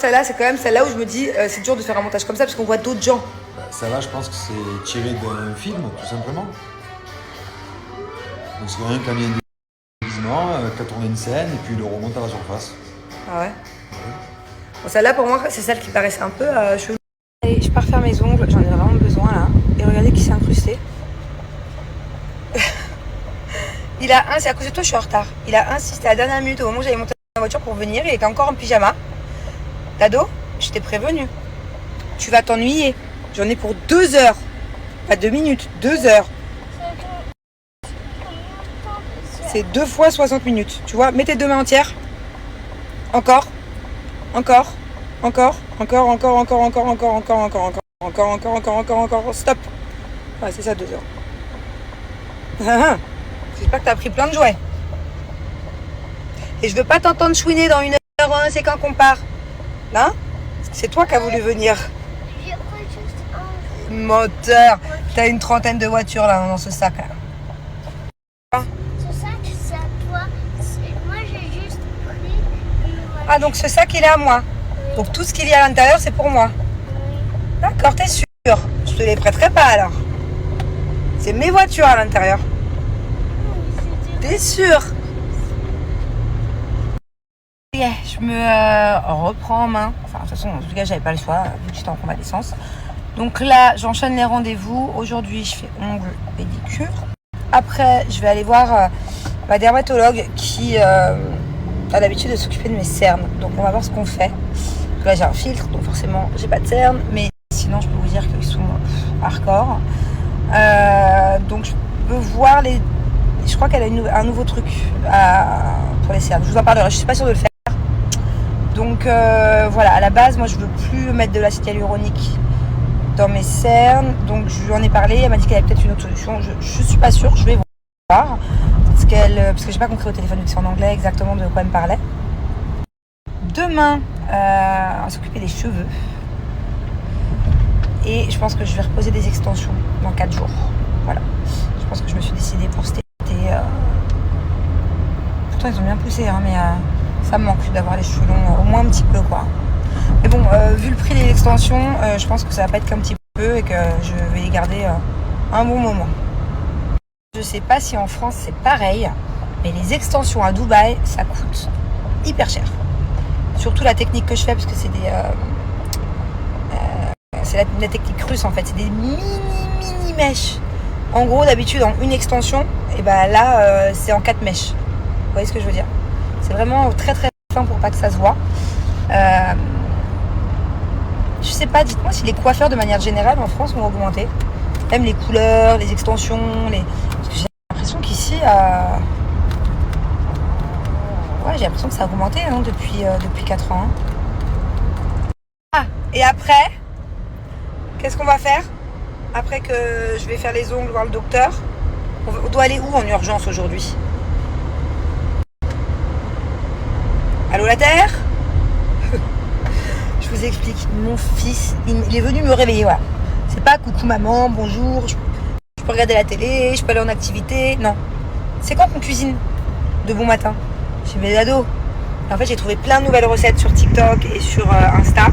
Celle-là, c'est quand même celle-là où je me dis, c'est dur de faire un montage comme ça parce qu'on voit d'autres gens. Celle-là, je pense que c'est tiré d'un film, tout simplement. Donc c'est quelqu'un qui a mis un déguisement, qui a tourné une scène et puis il le remonte à la surface. Ah ouais. Bon, celle-là, pour moi, c'est celle qui paraissait un peu chelou. Allez, je pars faire mes ongles, j'en ai vraiment besoin là. Et regardez qui s'est incrusté. Il a un, c'est à cause de toi, je suis en retard. Il a insisté à la dernière minute au moment où j'allais monter dans la voiture pour venir. Il était encore en pyjama. Dado, je t'ai prévenu. Tu vas t'ennuyer. J'en ai pour 2 heures. Pas 2 minutes, 2 heures. C'est 2 fois 60 minutes. Tu vois, mets tes 2 mains entières. Encore. Encore. Encore. Encore, encore, encore, encore, encore, encore, encore, encore, encore, encore, encore, encore, encore. Stop. Ouais, c'est ça, 2 heures. J'espère que t'as pris plein de jouets. Et je veux pas t'entendre chouiner dans 1 heure, hein, c'est quand qu'on part. Là, c'est toi qui as voulu venir. J'ai pris juste un. Moteur. T'as une trentaine de voitures là dans ce sac. Là. Ce sac, c'est à toi. Moi, j'ai juste pris une voiture. Ah, donc ce sac, il est à moi. Donc tout ce qu'il y a à l'intérieur, c'est pour moi. D'accord, t'es sûr? Je te les prêterai pas alors. C'est mes voitures à l'intérieur. T'es sûr? Yeah, je me reprends en main. Enfin, de toute façon, en tout cas, j'avais pas le choix vu que j'étais en convalescence. Donc là, j'enchaîne les rendez-vous. Aujourd'hui, je fais ongles, pédicure. Après, je vais aller voir ma dermatologue qui a l'habitude de s'occuper de mes cernes. Donc, on va voir ce qu'on fait. Donc là, j'ai un filtre, donc forcément, j'ai pas de cernes. Mais sinon, je peux vous dire qu'ils sont hardcore. Donc, je peux voir les... Je crois qu'elle a un nouveau truc pour les cernes. Je vous en parlerai. Je suis pas sûre de le faire. Donc voilà, à la base, moi je veux plus mettre de l'acide hyaluronique dans mes cernes. Donc je lui en ai parlé, elle m'a dit qu'elle avait peut-être une autre solution. Je suis pas sûre, je vais voir. Parce que j'ai pas compris au téléphone, vu que c'est en anglais exactement de quoi elle me parlait. Demain, on va s'occuper des cheveux. Et je pense que je vais reposer des extensions dans 4 jours. Voilà. Je pense que je me suis décidée pour cet été. Pourtant ils ont bien poussé, hein, mais... ça me manque d'avoir les cheveux longs, au moins un petit peu quoi. Mais bon, vu le prix des extensions, je pense que ça va pas être qu'un petit peu et que je vais les garder un bon moment. Je sais pas si en France c'est pareil, mais les extensions à Dubaï, ça coûte hyper cher. Surtout la technique que je fais, parce que c'est des... c'est la technique russe en fait, c'est des mini mèches. En gros, d'habitude, en une extension, et ben là, c'est en 4 mèches. Vous voyez ce que je veux dire? C'est vraiment très très fin pour pas que ça se voit. Je sais pas, dites-moi si les coiffeurs de manière générale en France ont augmenté. Même les couleurs, les extensions, parce que j'ai l'impression qu'ici, ouais, j'ai l'impression que ça a augmenté hein, depuis 4 ans. Ah, et après, qu'est-ce qu'on va faire? Après que je vais faire les ongles, voir le docteur, on doit aller où en urgence aujourd'hui? Allô la terre? Je vous explique, mon fils, il est venu me réveiller, voilà. C'est pas coucou maman, bonjour, je peux regarder la télé, je peux aller en activité, non. C'est quand qu'on cuisine de bon matin? Chez mes ados. En fait, j'ai trouvé plein de nouvelles recettes sur TikTok et sur Insta.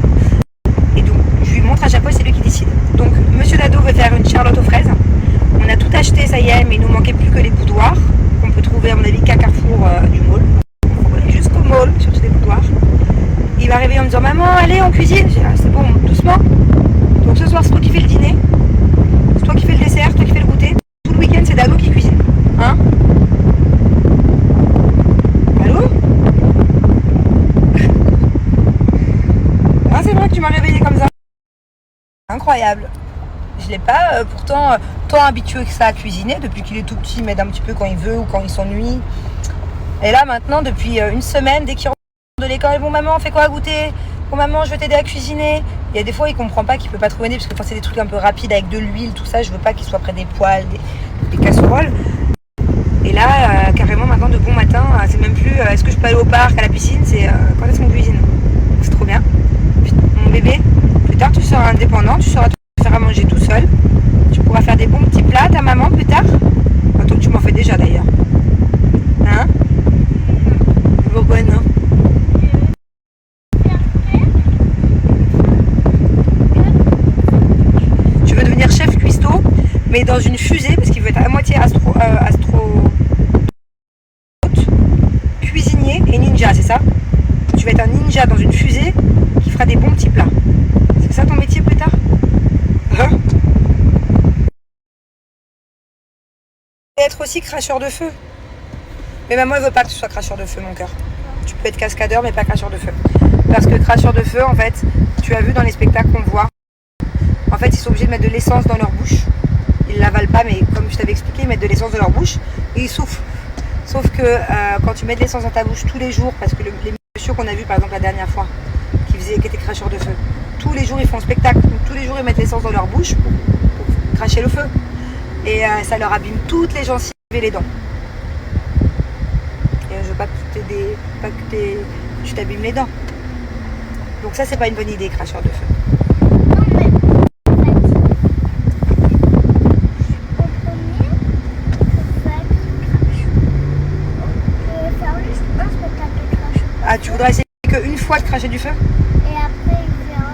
Et donc, je lui montre à chaque fois, c'est lui qui décide. Donc, monsieur Dado veut faire une charlotte aux fraises. On a tout acheté, ça y est, mais il nous manquait plus que les boudoirs, qu'on peut trouver, à mon avis, qu'à Carrefour du mall. Jusqu'au mall, chercher des boudoirs. Il va arriver en me disant maman, allez, on cuisine. J'ai dit, ah, c'est bon, doucement. Donc ce soir, c'est toi qui fais le dîner, c'est toi qui fais le dessert, c'est toi qui fais le goûter. Tout le week-end, c'est Dado qui cuisine. Hein? Allô? Hein, c'est vrai que tu m'as réveillé comme ça. Incroyable. Je l'ai pas pourtant tant habitué que ça à cuisiner. Depuis qu'il est tout petit, il m'aide un petit peu quand il veut ou quand il s'ennuie. Et là maintenant, depuis une semaine, dès qu'il rentre de l'école, bon maman, fais quoi à goûter? Bon maman, je vais t'aider à cuisiner. Il y a des fois, il comprend pas qu'il peut pas trop aider, parce que quand c'est des trucs un peu rapides avec de l'huile, tout ça, je veux pas qu'il soit près des poêles, des casseroles. Et là, carrément maintenant, de bon matin, c'est même plus est-ce que je peux aller au parc, à la piscine, c'est quand est-ce qu'on cuisine. C'est trop bien. Mon bébé, plus tard tu seras indépendant, tu sauras te faire à manger tout seul. Tu pourras faire des bons petits plats, ta maman plus tard. Enfin, toi, tu m'en fais déjà d'ailleurs. Hein? Pourquoi non? dans une fusée, parce qu'il veut être à moitié astronaute, cuisinier et ninja, c'est ça? Tu vas être un ninja dans une fusée qui fera des bons petits plats. C'est ça ton métier plus tard? Hein? Et être aussi cracheur de feu. Mais maman elle veut pas que tu sois cracheur de feu, mon cœur. Tu peux être cascadeur mais pas cracheur de feu. Parce que cracheur de feu, en fait, tu as vu dans les spectacles qu'on voit, en fait ils sont obligés de mettre de l'essence dans leur bouche. Ils l'avalent pas, mais comme je t'avais expliqué, ils mettent de l'essence dans leur bouche et ils soufflent. Sauf que quand tu mets de l'essence dans ta bouche tous les jours, parce que les messieurs qu'on a vus par exemple la dernière fois, qui étaient cracheurs de feu, tous les jours ils font un spectacle, donc tous les jours ils mettent l'essence dans leur bouche pour cracher le feu. Et ça leur abîme toutes les gencives et les dents. Et je veux pas que tu t'abîmes les dents. Donc ça c'est pas une bonne idée, cracheur de feu. Non, mais en fait, au premier, je vais faire juste un spectacle de crash. Ah, tu voudrais essayer qu'une fois de cracher du feu? Et après, il verra.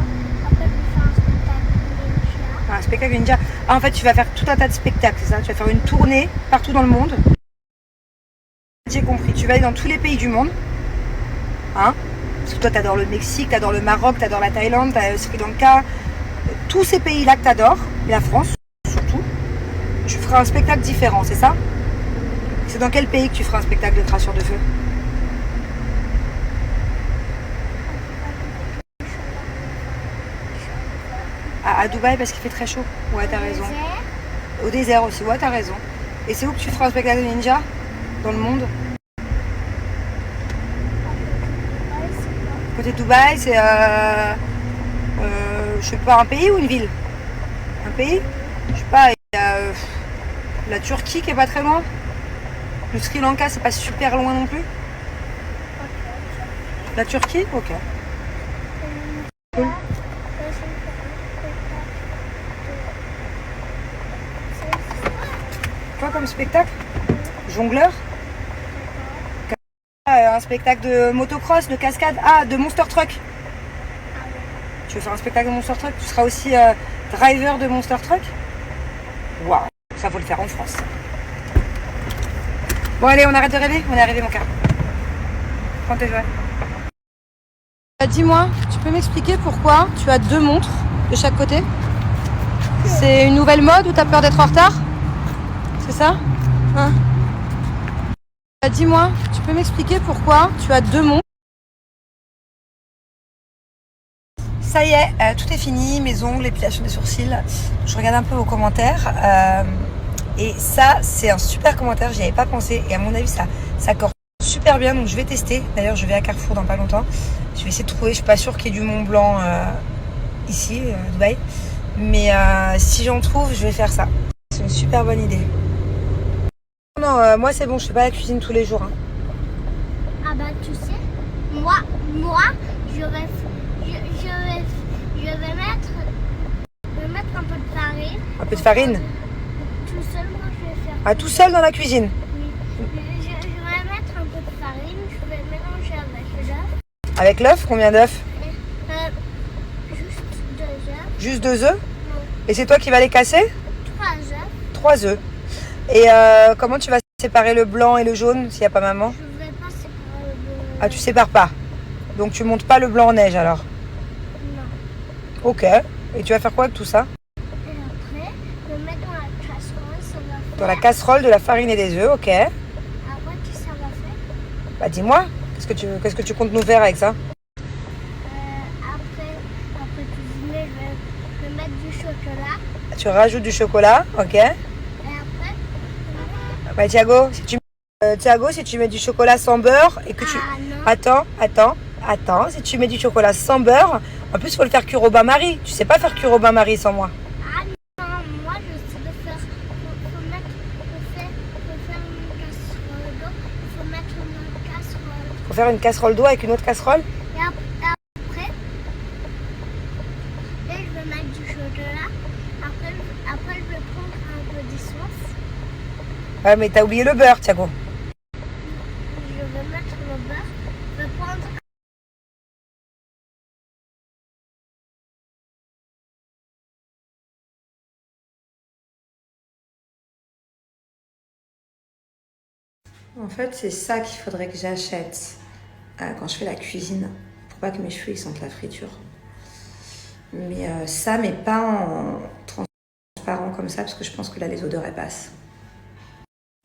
Après, je vais faire un spectacle ninja. Un spectacle ninja. Ah, en fait, tu vas faire tout un tas de spectacles, c'est ça? Tu vas faire une tournée partout dans le monde. J'ai compris. Tu vas aller dans tous les pays du monde. Hein? Parce que toi, t'adores le Mexique, t'adores le Maroc, t'adores la Thaïlande, t'as le Sri Lanka. Tous ces pays-là que t'adores, et la France surtout, tu feras un spectacle différent, c'est ça? C'est dans quel pays que tu feras un spectacle de cracheur de feu? À Dubaï parce qu'il fait très chaud. Ouais, t'as raison. Au désert aussi, ouais, t'as raison. Et c'est où que tu feras un spectacle de ninja? Dans le monde? Côté de Dubaï, c'est je sais pas, un pays ou une ville? Un pays? Je sais pas, il y a la Turquie qui est pas très loin. Le Sri Lanka, c'est pas super loin non plus. La Turquie? Ok. Cool. Quoi comme spectacle? Jongleur? Un spectacle de motocross, de cascade, de monster truck. Tu veux faire un spectacle de monster truck? Tu seras aussi driver de monster truck? Waouh, ça faut le faire en France. Bon allez, on arrête de rêver, on est arrivé mon cœur. Prends tes jouets. Dis-moi, tu peux m'expliquer pourquoi tu as 2 montres de chaque côté? C'est une nouvelle mode ou t'as peur d'être en retard? C'est ça? Hein? Dis-moi, tu peux m'expliquer pourquoi tu as 2 montres? Ça y est, tout est fini, mes ongles, l'épilation des sourcils. Je regarde un peu vos commentaires. Et ça, c'est un super commentaire, j'y avais pas pensé. Et à mon avis, ça correspond super bien, donc je vais tester. D'ailleurs, je vais à Carrefour dans pas longtemps. Je vais essayer de trouver, je suis pas sûre qu'il y ait du Mont Blanc ici, à Dubaï. Mais si j'en trouve, je vais faire ça. C'est une super bonne idée. Non, moi c'est bon, je fais pas la cuisine tous les jours. Hein. Ah bah tu sais, moi, je vais mettre un peu de farine. Un peu de farine? Tout seul, moi je vais faire. Ah, tout seul dans la cuisine? Oui. Je vais mettre un peu de farine, je vais mélanger avec l'œuf. Avec l'œuf? Combien d'œufs? Juste 2 œufs. Juste 2 œufs? Non, Et c'est toi qui vas les casser? 3 œufs. 3 œufs. Et comment tu vas séparer le blanc et le jaune s'il n'y a pas maman? Je vais pas séparer le blanc. Ah, tu sépares pas? Donc tu montes pas le blanc en neige alors? Non. Ok. Et tu vas faire quoi avec tout ça? Et après, je vais mettre dans la casserole, ça va faire. Dans la casserole, de la farine et des œufs, ok. Après, qu'est-ce que ça va faire? Bah dis-moi, qu'est-ce que tu comptes nous faire avec ça? Après cuisiner, je vais mettre du chocolat. Tu rajoutes du chocolat, ok. Et après, Bah Thiago, si tu mets du chocolat sans beurre et que tu... non. Attends, si tu mets du chocolat sans beurre, en plus il faut le faire cuire au bain-marie. Tu sais pas faire cuire au bain-marie sans moi. Ah non, moi je sais de faire. Faut faire une casserole d'eau. Il faut mettre une casserole. Faut faire une casserole d'eau avec une autre casserole? Et après, je vais mettre du chocolat. Après, je vais prendre un peu d'essence. Ouais, mais t'as oublié le beurre, Thiago. Je vais mettre le beurre. Je vais prendre En fait, c'est ça qu'il faudrait que j'achète quand je fais la cuisine, pour pas que mes cheveux ils sentent la friture. Mais ça, mais pas en transparent comme ça, parce que je pense que là, les odeurs, elles passent.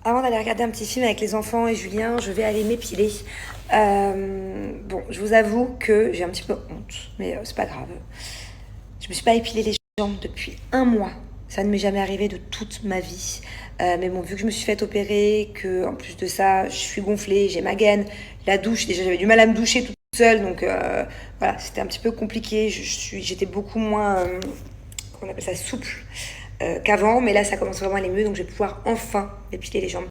Avant d'aller regarder un petit film avec les enfants et Julien, je vais aller m'épiler. Bon, je vous avoue que j'ai un petit peu honte, mais c'est pas grave. Je me suis pas épilé les jambes depuis 1 mois. Ça ne m'est jamais arrivé de toute ma vie. Mais bon, vu que je me suis fait opérer, que en plus de ça, je suis gonflée, j'ai ma gaine, la douche, déjà j'avais du mal à me doucher toute seule, donc voilà, c'était un petit peu compliqué. J'étais beaucoup moins, comment on appelle ça, souple qu'avant, mais là ça commence vraiment à aller mieux, donc je vais pouvoir enfin m'épiler les jambes.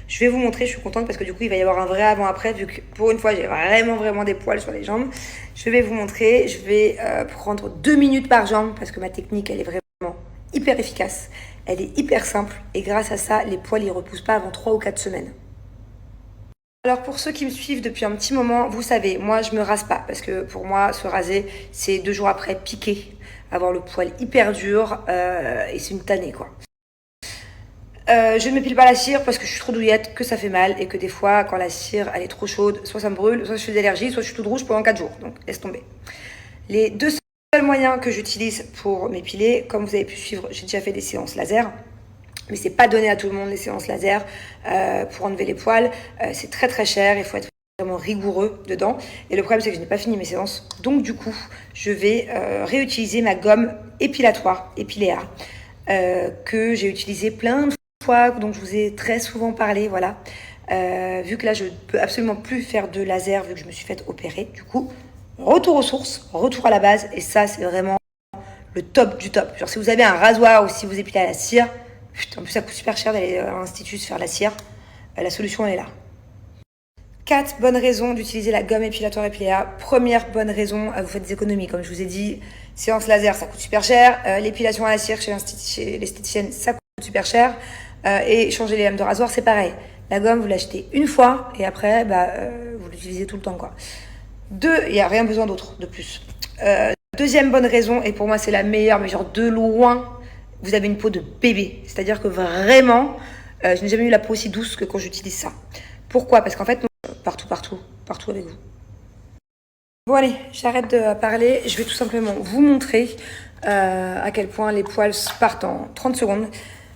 Je vais vous montrer, je suis contente parce que du coup il va y avoir un vrai avant-après, vu que pour une fois j'ai vraiment des poils sur les jambes. Je vais vous montrer, je vais prendre 2 minutes par jambe parce que ma technique elle est vraiment hyper efficace. Elle est hyper simple et grâce à ça, les poils ils repoussent pas avant 3 ou 4 semaines. Alors pour ceux qui me suivent depuis un petit moment, vous savez, moi je me rase pas parce que pour moi se raser c'est 2 jours après piquer, avoir le poil hyper dur et c'est une tannée quoi. Je ne m'épile pas la cire parce que je suis trop douillette, que ça fait mal et que des fois quand la cire elle est trop chaude, soit ça me brûle, soit je fais des allergies, soit je suis toute rouge pendant 4 jours, donc laisse tomber. Les 2 seuls moyens que j'utilise pour m'épiler, comme vous avez pu suivre, j'ai déjà fait des séances laser. Mais c'est pas donné à tout le monde les séances laser pour enlever les poils. C'est très cher, il faut être vraiment rigoureux dedans. Et le problème c'est que je n'ai pas fini mes séances. Donc du coup, je vais réutiliser ma gomme épilatoire, Epilea, que j'ai utilisée plein de fois, dont je vous ai très souvent parlé, voilà. Vu que là je ne peux absolument plus faire de laser vu que je me suis fait opérer, du coup, retour aux sources, retour à la base. Et ça c'est vraiment le top du top. Genre si vous avez un rasoir ou si vous épilez à la cire, en plus, ça coûte super cher d'aller à l'Institut se faire la cire. La solution, elle est là. 4 bonnes raisons d'utiliser la gomme épilatoire Epilea. Première bonne raison, vous faites des économies. Comme je vous ai dit, séance laser, ça coûte super cher. L'épilation à la cire chez l'esthéticienne, ça coûte super cher. Et changer les lames de rasoir, c'est pareil. La gomme, vous l'achetez une fois et après, vous l'utilisez tout le temps, quoi. 2, il n'y a rien besoin d'autre, de plus. Deuxième bonne raison, et pour moi, c'est la meilleure, mais genre de loin, vous avez une peau de bébé. C'est-à-dire que vraiment, je n'ai jamais eu la peau aussi douce que quand j'utilise ça. Pourquoi? Parce qu'en fait, partout avec vous. Bon allez, j'arrête de parler. Je vais tout simplement vous montrer à quel point les poils partent en 30 secondes.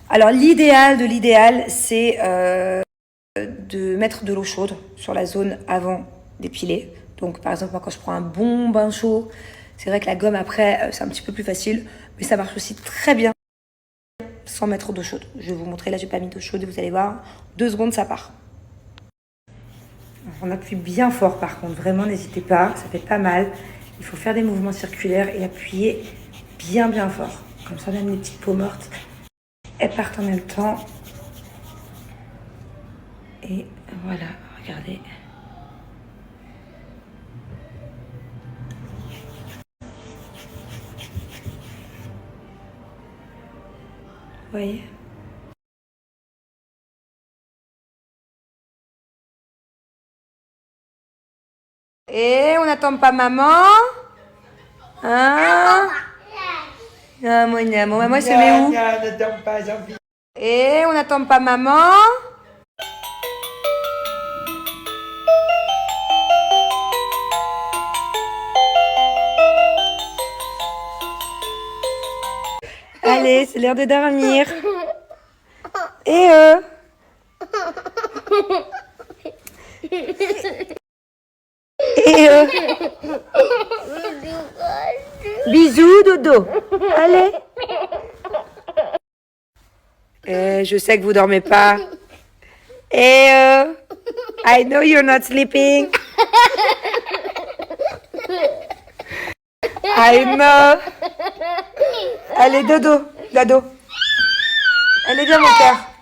Alors l'idéal de l'idéal, c'est de mettre de l'eau chaude sur la zone avant d'épiler. Donc par exemple, moi quand je prends un bon bain chaud, c'est vrai que la gomme après, c'est un petit peu plus facile. Mais ça marche aussi très bien sans mettre d'eau chaude. Je vais vous montrer, là j'ai pas mis d'eau chaude, vous allez voir, 2 secondes ça part. On appuie bien fort par contre, vraiment n'hésitez pas, ça fait pas mal. Il faut faire des mouvements circulaires et appuyer bien fort. Comme ça même les petites peaux mortes, elles partent en même temps. Et voilà, regardez. Vous voyez? Et on n'attend pas maman? Hein? Ah, maman se met où? Et on n'attend pas maman? Allez, c'est l'heure de dormir. Et bisous, dodo. Allez. Je sais que vous dormez pas. I know you're not sleeping. I know. Allez, dodo. Allez, viens, mon cœur.